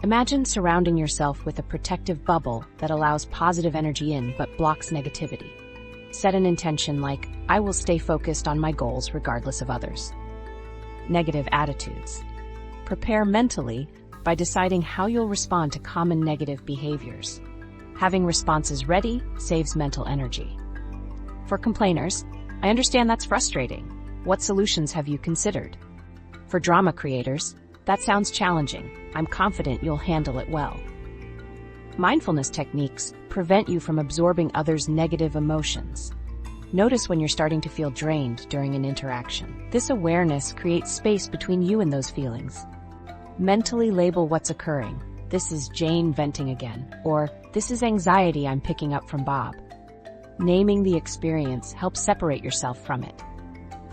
Imagine surrounding yourself with a protective bubble that allows positive energy in but blocks negativity. Set an intention like, I will stay focused on my goals regardless of others. Negative attitudes. Prepare mentally by deciding how you'll respond to common negative behaviors. Having responses ready saves mental energy. For complainers, I understand that's frustrating. What solutions have you considered? For drama creators, that sounds challenging. I'm confident you'll handle it well. Mindfulness techniques prevent you from absorbing others' negative emotions. Notice when you're starting to feel drained during an interaction. This awareness creates space between you and those feelings. Mentally label what's occurring. This is Jane venting again, or this is anxiety I'm picking up from Bob. Naming the experience helps separate yourself from it.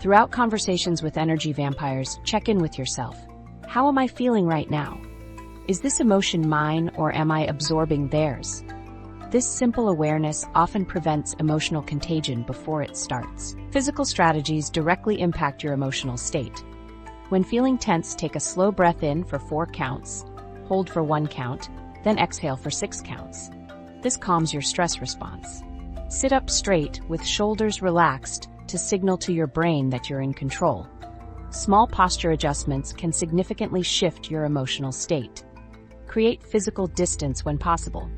Throughout conversations with energy vampires, check in with yourself. How am I feeling right now? Is this emotion mine or am I absorbing theirs? This simple awareness often prevents emotional contagion before it starts. Physical strategies directly impact your emotional state. When feeling tense, take a slow breath in for 4 counts, hold for 1 count, then exhale for 6 counts. This calms your stress response. Sit up straight with shoulders relaxed to signal to your brain that you're in control. Small posture adjustments can significantly shift your emotional state. Create physical distance when possible.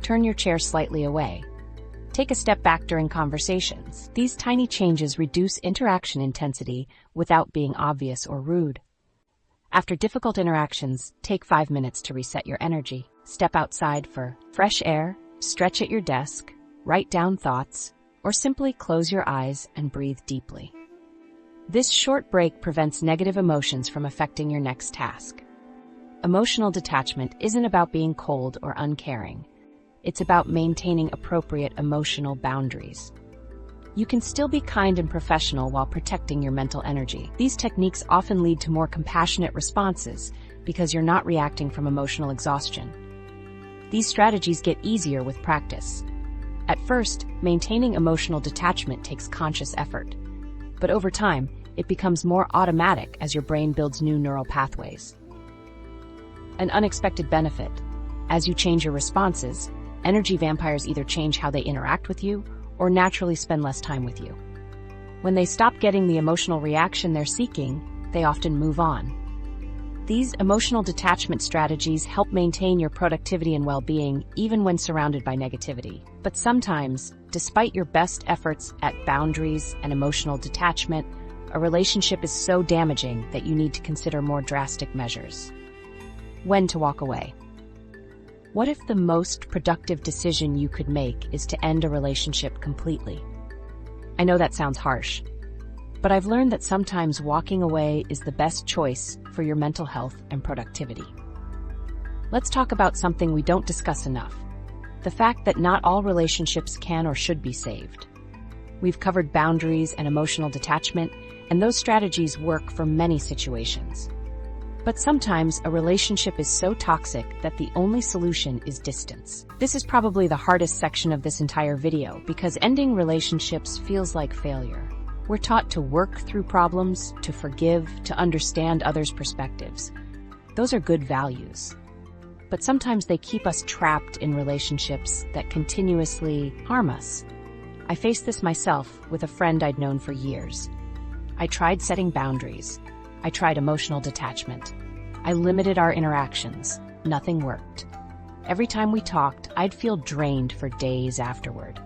Turn your chair slightly away. Take a step back during conversations. These tiny changes reduce interaction intensity without being obvious or rude. After difficult interactions, take 5 minutes to reset your energy. Step outside for fresh air, stretch at your desk, write down thoughts, or simply close your eyes and breathe deeply. This short break prevents negative emotions from affecting your next task. Emotional detachment isn't about being cold or uncaring. It's about maintaining appropriate emotional boundaries. You can still be kind and professional while protecting your mental energy. These techniques often lead to more compassionate responses because you're not reacting from emotional exhaustion. These strategies get easier with practice. At first, maintaining emotional detachment takes conscious effort. But over time, it becomes more automatic as your brain builds new neural pathways. An unexpected benefit. As you change your responses, energy vampires either change how they interact with you or naturally spend less time with you. When they stop getting the emotional reaction they're seeking, they often move on. These emotional detachment strategies help maintain your productivity and well-being even when surrounded by negativity. But sometimes, despite your best efforts at boundaries and emotional detachment, a relationship is so damaging that you need to consider more drastic measures. When to walk away. What if the most productive decision you could make is to end a relationship completely? I know that sounds harsh, but I've learned that sometimes walking away is the best choice for your mental health and productivity. Let's talk about something we don't discuss enough: the fact that not all relationships can or should be saved. We've covered boundaries and emotional detachment, and those strategies work for many situations. But sometimes a relationship is so toxic that the only solution is distance. This is probably the hardest section of this entire video because ending relationships feels like failure. We're taught to work through problems, to forgive, to understand others' perspectives. Those are good values. But sometimes they keep us trapped in relationships that continuously harm us. I faced this myself with a friend I'd known for years. I tried setting boundaries. I tried emotional detachment. I limited our interactions. Nothing worked. Every time we talked, I'd feel drained for days afterward.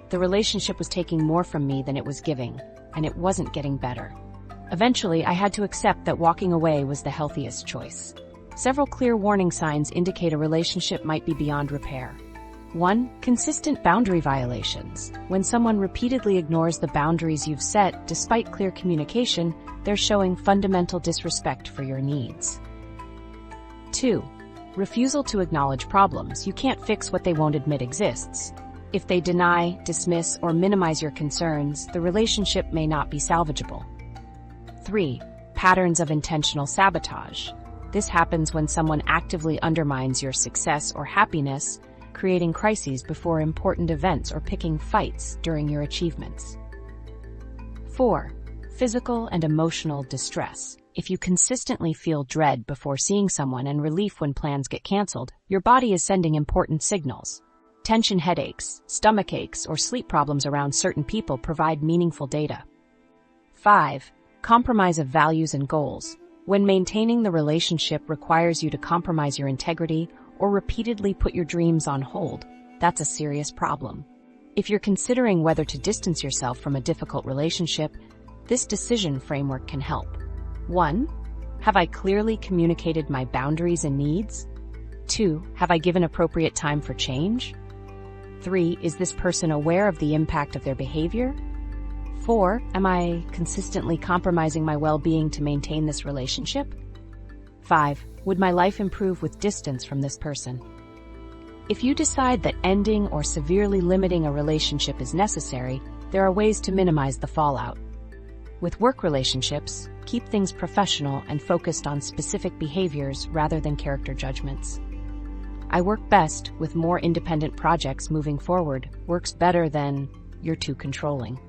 The relationship was taking more from me than it was giving, and it wasn't getting better. Eventually, I had to accept that walking away was the healthiest choice. Several clear warning signs indicate a relationship might be beyond repair. 1. Consistent boundary violations. When someone repeatedly ignores the boundaries you've set despite clear communication, they're showing fundamental disrespect for your needs. 2. Refusal to acknowledge problems. You can't fix what they won't admit exists. If they deny, dismiss, or minimize your concerns, the relationship may not be salvageable. 3. Patterns of intentional sabotage. This happens when someone actively undermines your success or happiness, creating crises before important events or picking fights during your achievements. 4. Physical and emotional distress. If you consistently feel dread before seeing someone and relief when plans get canceled, your body is sending important signals. Tension headaches, stomach aches, or sleep problems around certain people provide meaningful data. 5. Compromise of values and goals. When maintaining the relationship requires you to compromise your integrity or repeatedly put your dreams on hold, that's a serious problem. If you're considering whether to distance yourself from a difficult relationship, this decision framework can help. 1. Have I clearly communicated my boundaries and needs? 2. Have I given appropriate time for change? 3. Is this person aware of the impact of their behavior? 4. Am I consistently compromising my well-being to maintain this relationship? 5. Would my life improve with distance from this person? If you decide that ending or severely limiting a relationship is necessary, there are ways to minimize the fallout. With work relationships, keep things professional and focused on specific behaviors rather than character judgments. I work best with more independent projects moving forward works better than you're too controlling.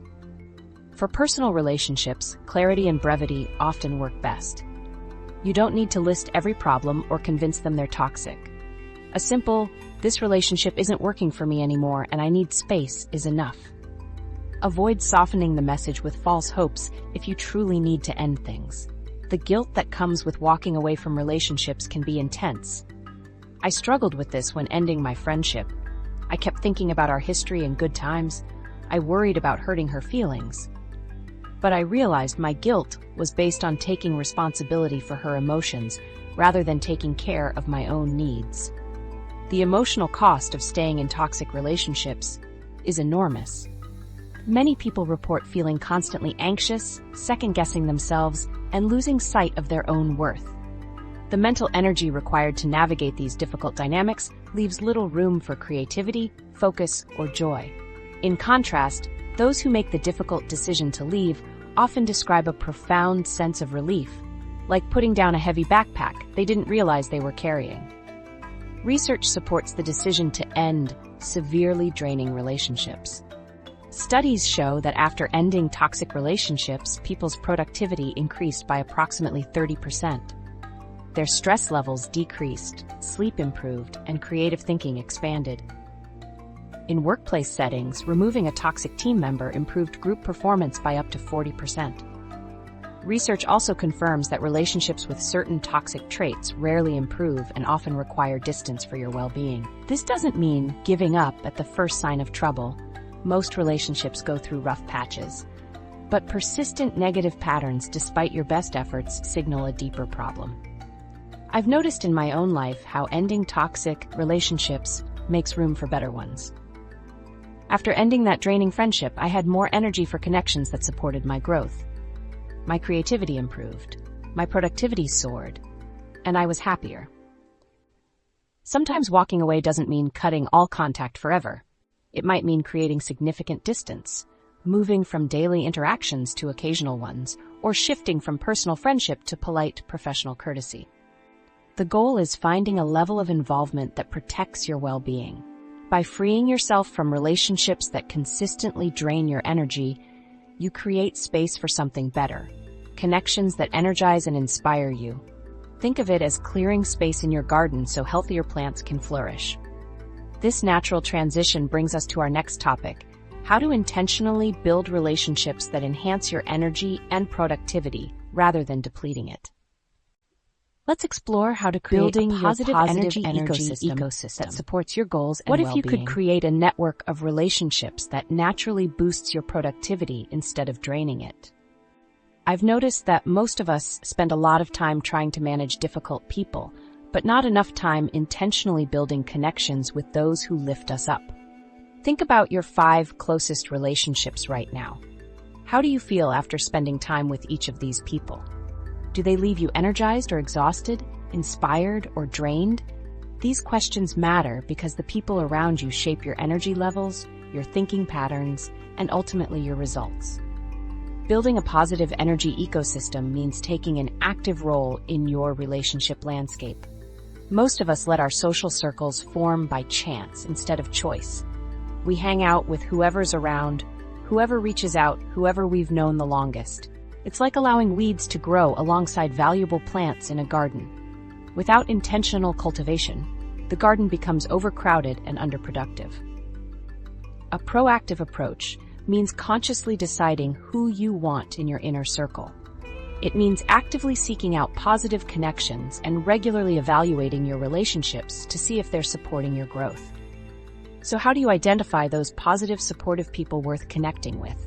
For personal relationships, clarity and brevity often work best. You don't need to list every problem or convince them they're toxic. A simple, "This relationship isn't working for me anymore and I need space," is enough. Avoid softening the message with false hopes if you truly need to end things. The guilt that comes with walking away from relationships can be intense. I struggled with this when ending my friendship. I kept thinking about our history and good times. I worried about hurting her feelings. But I realized my guilt was based on taking responsibility for her emotions rather than taking care of my own needs. The emotional cost of staying in toxic relationships is enormous. Many people report feeling constantly anxious, second-guessing themselves, and losing sight of their own worth. The mental energy required to navigate these difficult dynamics leaves little room for creativity, focus, or joy. In contrast, those who make the difficult decision to leave often describe a profound sense of relief, like putting down a heavy backpack they didn't realize they were carrying. Research supports the decision to end severely draining relationships. Studies show that after ending toxic relationships, people's productivity increased by approximately 30%. Their stress levels decreased, sleep improved, and creative thinking expanded. In workplace settings, removing a toxic team member improved group performance by up to 40%. Research also confirms that relationships with certain toxic traits rarely improve and often require distance for your well-being. This doesn't mean giving up at the first sign of trouble. Most relationships go through rough patches. But persistent negative patterns, despite your best efforts, signal a deeper problem. I've noticed in my own life how ending toxic relationships makes room for better ones. After ending that draining friendship, I had more energy for connections that supported my growth. My creativity improved, my productivity soared, and I was happier. Sometimes walking away doesn't mean cutting all contact forever. It might mean creating significant distance, moving from daily interactions to occasional ones, or shifting from personal friendship to polite professional courtesy. The goal is finding a level of involvement that protects your well-being. By freeing yourself from relationships that consistently drain your energy, you create space for something better, connections that energize and inspire you. Think of it as clearing space in your garden so healthier plants can flourish. This natural transition brings us to our next topic: how to intentionally build relationships that enhance your energy and productivity rather than depleting it. Let's explore how to create a positive energy ecosystem that supports your goals and well-being. What if you could create a network of relationships that naturally boosts your productivity instead of draining it? I've noticed that most of us spend a lot of time trying to manage difficult people, but not enough time intentionally building connections with those who lift us up. Think about your 5 closest relationships right now. How do you feel after spending time with each of these people? Do they leave you energized or exhausted, inspired or drained? These questions matter because the people around you shape your energy levels, your thinking patterns, and ultimately your results. Building a positive energy ecosystem means taking an active role in your relationship landscape. Most of us let our social circles form by chance instead of choice. We hang out with whoever's around, whoever reaches out, whoever we've known the longest. It's like allowing weeds to grow alongside valuable plants in a garden. Without intentional cultivation, the garden becomes overcrowded and underproductive. A proactive approach means consciously deciding who you want in your inner circle. It means actively seeking out positive connections and regularly evaluating your relationships to see if they're supporting your growth. So how do you identify those positive, supportive people worth connecting with?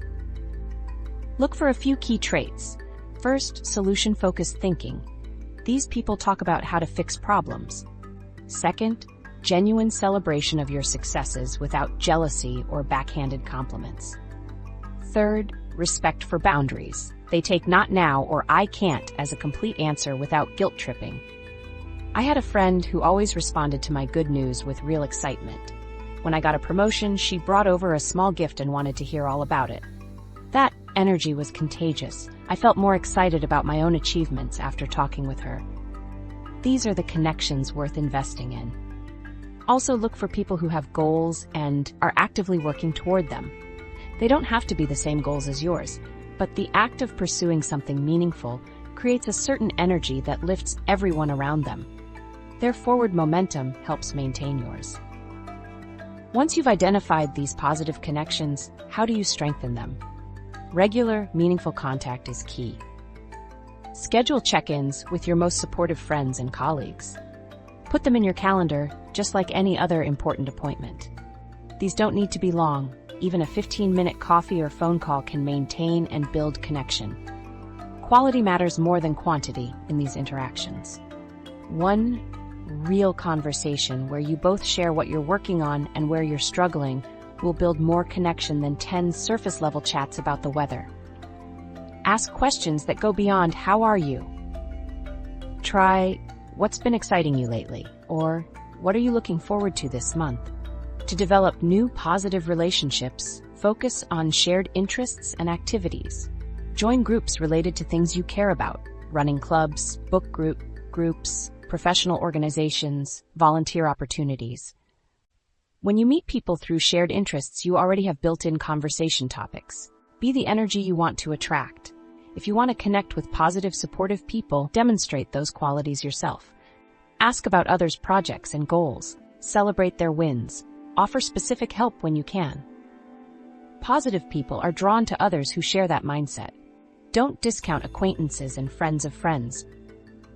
Look for a few key traits. First, solution-focused thinking. These people talk about how to fix problems. Second, genuine celebration of your successes without jealousy or backhanded compliments. Third, respect for boundaries. They take "not now" or "I can't" as a complete answer without guilt-tripping. I had a friend who always responded to my good news with real excitement. When I got a promotion, she brought over a small gift and wanted to hear all about it. That energy was contagious. I felt more excited about my own achievements after talking with her. These are the connections worth investing in. Also, look for people who have goals and are actively working toward them. They don't have to be the same goals as yours, but the act of pursuing something meaningful creates a certain energy that lifts everyone around them. Their forward momentum helps maintain yours. Once you've identified these positive connections, how do you strengthen them? Regular, meaningful contact is key. Schedule check-ins with your most supportive friends and colleagues. Put them in your calendar, just like any other important appointment. These don't need to be long. Even a 15-minute coffee or phone call can maintain and build connection. Quality matters more than quantity in these interactions. One real conversation where you both share what you're working on and where you're struggling will build more connection than 10 surface-level chats about the weather. Ask questions that go beyond "how are you?" Try, "what's been exciting you lately?" or "what are you looking forward to this month?" To develop new positive relationships, focus on shared interests and activities. Join groups related to things you care about: running clubs, book groups, professional organizations, volunteer opportunities. When you meet people through shared interests, you already have built-in conversation topics. Be the energy you want to attract. If you want to connect with positive, supportive people, demonstrate those qualities yourself. Ask about others' projects and goals. Celebrate their wins. Offer specific help when you can. Positive people are drawn to others who share that mindset. Don't discount acquaintances and friends of friends.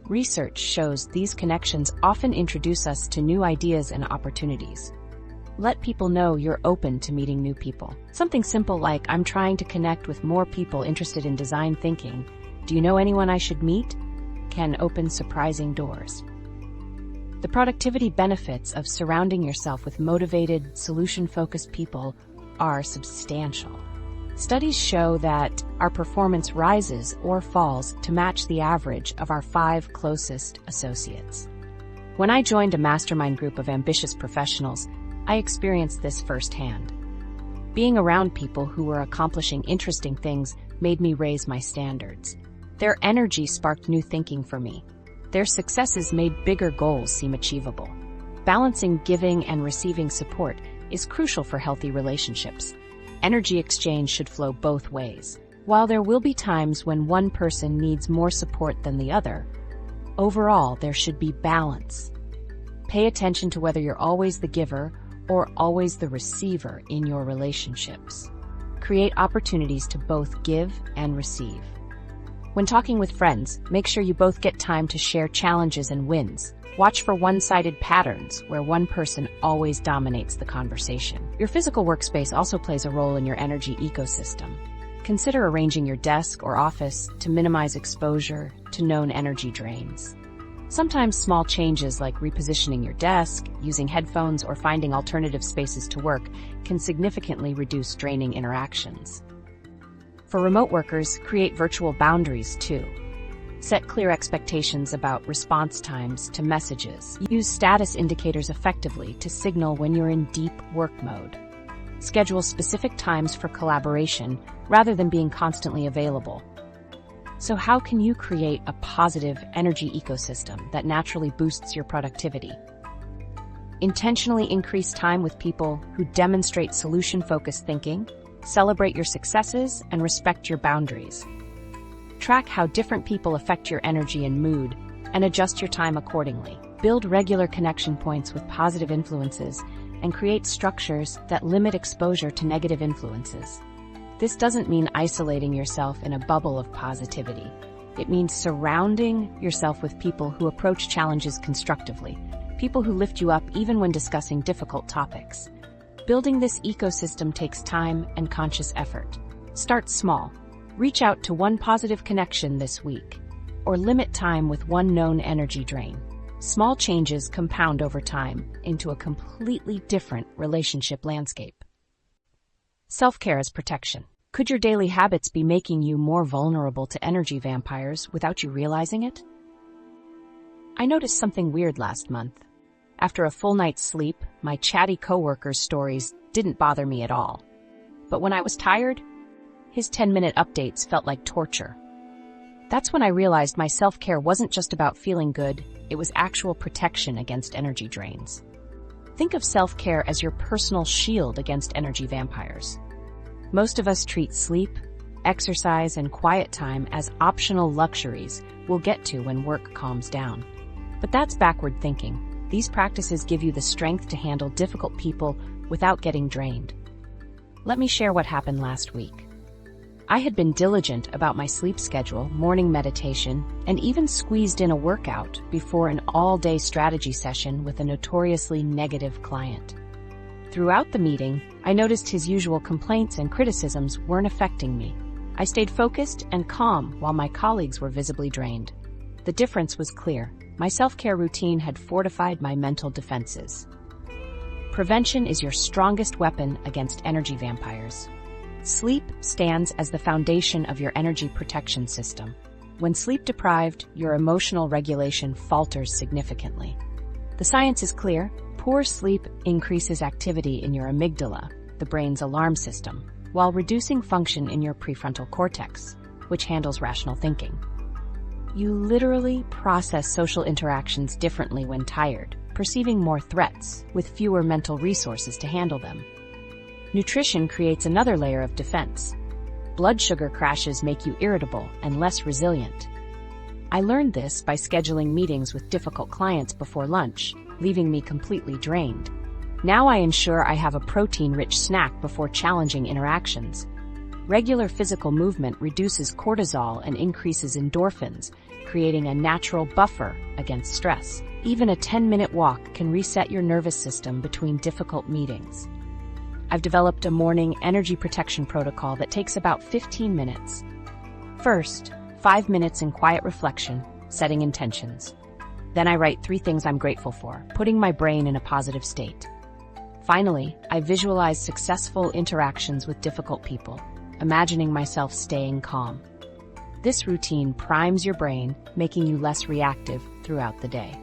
Research shows these connections often introduce us to new ideas and opportunities. Let people know you're open to meeting new people. Something simple like, "I'm trying to connect with more people interested in design thinking. Do you know anyone I should meet?" can open surprising doors. The productivity benefits of surrounding yourself with motivated, solution-focused people are substantial. Studies show that our performance rises or falls to match the average of our 5 closest associates. When I joined a mastermind group of ambitious professionals, I experienced this firsthand. Being around people who were accomplishing interesting things made me raise my standards. Their energy sparked new thinking for me. Their successes made bigger goals seem achievable. Balancing giving and receiving support is crucial for healthy relationships. Energy exchange should flow both ways. While there will be times when one person needs more support than the other, overall there should be balance. Pay attention to whether you're always the giver or always the receiver in your relationships. Create opportunities to both give and receive. When talking with friends, make sure you both get time to share challenges and wins. Watch for one-sided patterns where one person always dominates the conversation. Your physical workspace also plays a role in your energy ecosystem. Consider arranging your desk or office to minimize exposure to known energy drains. Sometimes small changes like repositioning your desk, using headphones, or finding alternative spaces to work can significantly reduce draining interactions. For remote workers, create virtual boundaries too. Set clear expectations about response times to messages. Use status indicators effectively to signal when you're in deep work mode. Schedule specific times for collaboration rather than being constantly available. So how can you create a positive energy ecosystem that naturally boosts your productivity? Intentionally increase time with people who demonstrate solution-focused thinking, celebrate your successes, and respect your boundaries. Track how different people affect your energy and mood, and adjust your time accordingly. Build regular connection points with positive influences, and create structures that limit exposure to negative influences. This doesn't mean isolating yourself in a bubble of positivity. It means surrounding yourself with people who approach challenges constructively, people who lift you up even when discussing difficult topics. Building this ecosystem takes time and conscious effort. Start small. Reach out to one positive connection this week, or limit time with one known energy drain. Small changes compound over time into a completely different relationship landscape. Self-care as protection. Could your daily habits be making you more vulnerable to energy vampires without you realizing it? I noticed something weird last month. After a full night's sleep, my chatty coworkers' stories didn't bother me at all. But when I was tired, his 10-minute updates felt like torture. That's when I realized my self-care wasn't just about feeling good, it was actual protection against energy drains. Think of self-care as your personal shield against energy vampires. Most of us treat sleep, exercise, and quiet time as optional luxuries we'll get to when work calms down. But that's backward thinking. These practices give you the strength to handle difficult people without getting drained. Let me share what happened last week. I had been diligent about my sleep schedule, morning meditation, and even squeezed in a workout before an all-day strategy session with a notoriously negative client. Throughout the meeting, I noticed his usual complaints and criticisms weren't affecting me. I stayed focused and calm while my colleagues were visibly drained. The difference was clear. My self-care routine had fortified my mental defenses. Prevention is your strongest weapon against energy vampires. Sleep stands as the foundation of your energy protection system. When sleep deprived, your emotional regulation falters significantly. The science is clear. Poor sleep increases activity in your amygdala, the brain's alarm system, while reducing function in your prefrontal cortex, which handles rational thinking. You literally process social interactions differently when tired, perceiving more threats, with fewer mental resources to handle them. Nutrition creates another layer of defense. Blood sugar crashes make you irritable and less resilient. I learned this by scheduling meetings with difficult clients before lunch, leaving me completely drained. Now I ensure I have a protein-rich snack before challenging interactions. Regular physical movement reduces cortisol and increases endorphins, creating a natural buffer against stress. Even a 10-minute walk can reset your nervous system between difficult meetings. I've developed a morning energy protection protocol that takes about 15 minutes. First, 5 minutes in quiet reflection, setting intentions. Then I write 3 things I'm grateful for, putting my brain in a positive state. Finally, I visualize successful interactions with difficult people, imagining myself staying calm. This routine primes your brain, making you less reactive throughout the day.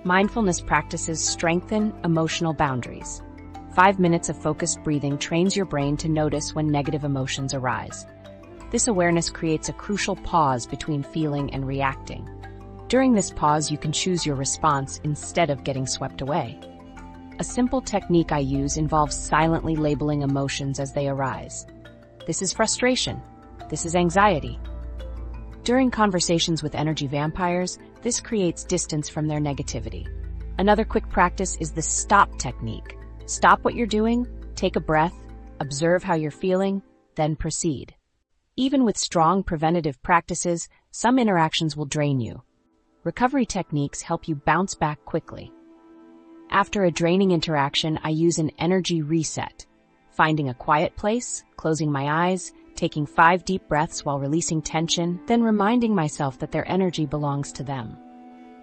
Mindfulness practices strengthen emotional boundaries. 5 minutes of focused breathing trains your brain to notice when negative emotions arise. This awareness creates a crucial pause between feeling and reacting. During this pause, you can choose your response instead of getting swept away. A simple technique I use involves silently labeling emotions as they arise. This is frustration. This is anxiety. During conversations with energy vampires, this creates distance from their negativity. Another quick practice is the stop technique. Stop what you're doing, take a breath, observe how you're feeling, then proceed. Even with strong preventative practices, some interactions will drain you. Recovery techniques help you bounce back quickly. After a draining interaction, I use an energy reset, finding a quiet place, closing my eyes, taking 5 deep breaths while releasing tension, then reminding myself that their energy belongs to them.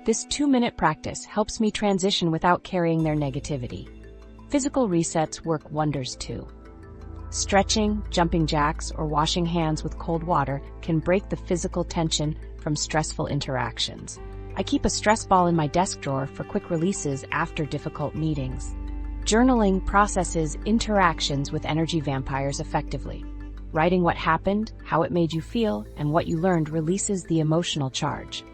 This 2-minute practice helps me transition without carrying their negativity. Physical resets work wonders too. Stretching, jumping jacks, or washing hands with cold water can break the physical tension from stressful interactions. I keep a stress ball in my desk drawer for quick releases after difficult meetings. Journaling processes interactions with energy vampires effectively. Writing what happened, how it made you feel, and what you learned releases the emotional charge.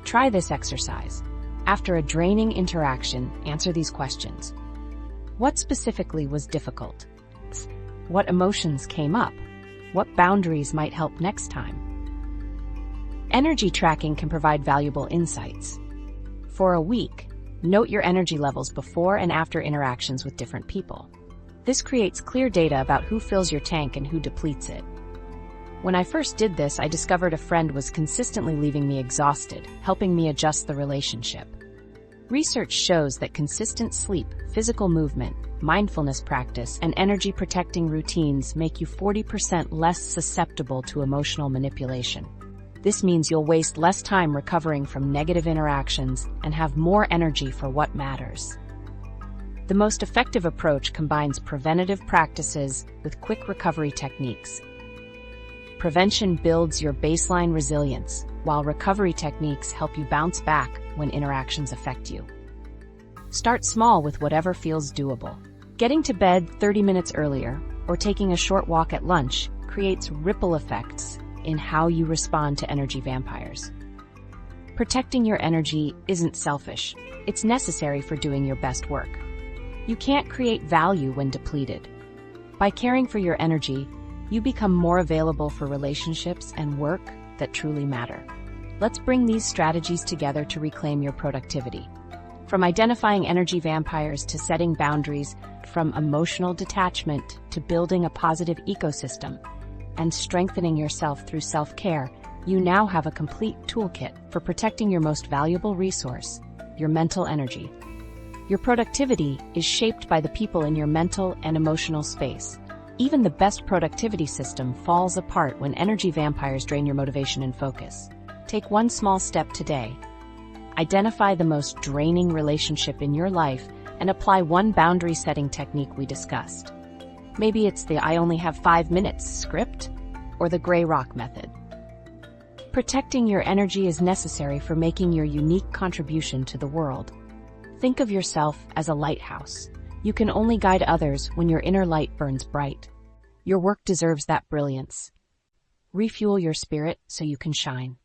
Try this exercise. After a draining interaction, answer these questions. What specifically was difficult? What emotions came up? What boundaries might help next time? Energy tracking can provide valuable insights. For a week, note your energy levels before and after interactions with different people. This creates clear data about who fills your tank and who depletes it. When I first did this, I discovered a friend was consistently leaving me exhausted, helping me adjust the relationship. Research shows that consistent sleep, physical movement, mindfulness practice, and energy-protecting routines make you 40% less susceptible to emotional manipulation. This means you'll waste less time recovering from negative interactions and have more energy for what matters. The most effective approach combines preventative practices with quick recovery techniques. Prevention builds your baseline resilience, while recovery techniques help you bounce back when interactions affect you. Start small with whatever feels doable. Getting to bed 30 minutes earlier or taking a short walk at lunch creates ripple effects in how you respond to energy vampires. Protecting your energy isn't selfish. It's necessary for doing your best work. You can't create value when depleted. By caring for your energy, you become more available for relationships and work that truly matter. Let's bring these strategies together to reclaim your productivity. From identifying energy vampires to setting boundaries, from emotional detachment to building a positive ecosystem, and strengthening yourself through self-care, you now have a complete toolkit for protecting your most valuable resource, your mental energy. Your productivity is shaped by the people in your mental and emotional space. Even the best productivity system falls apart when energy vampires drain your motivation and focus. Take one small step today. Identify the most draining relationship in your life and apply one boundary setting technique we discussed. Maybe it's the "I only have 5 minutes" script or the gray rock method. Protecting your energy is necessary for making your unique contribution to the world. Think of yourself as a lighthouse. You can only guide others when your inner light burns bright. Your work deserves that brilliance. Refuel your spirit so you can shine.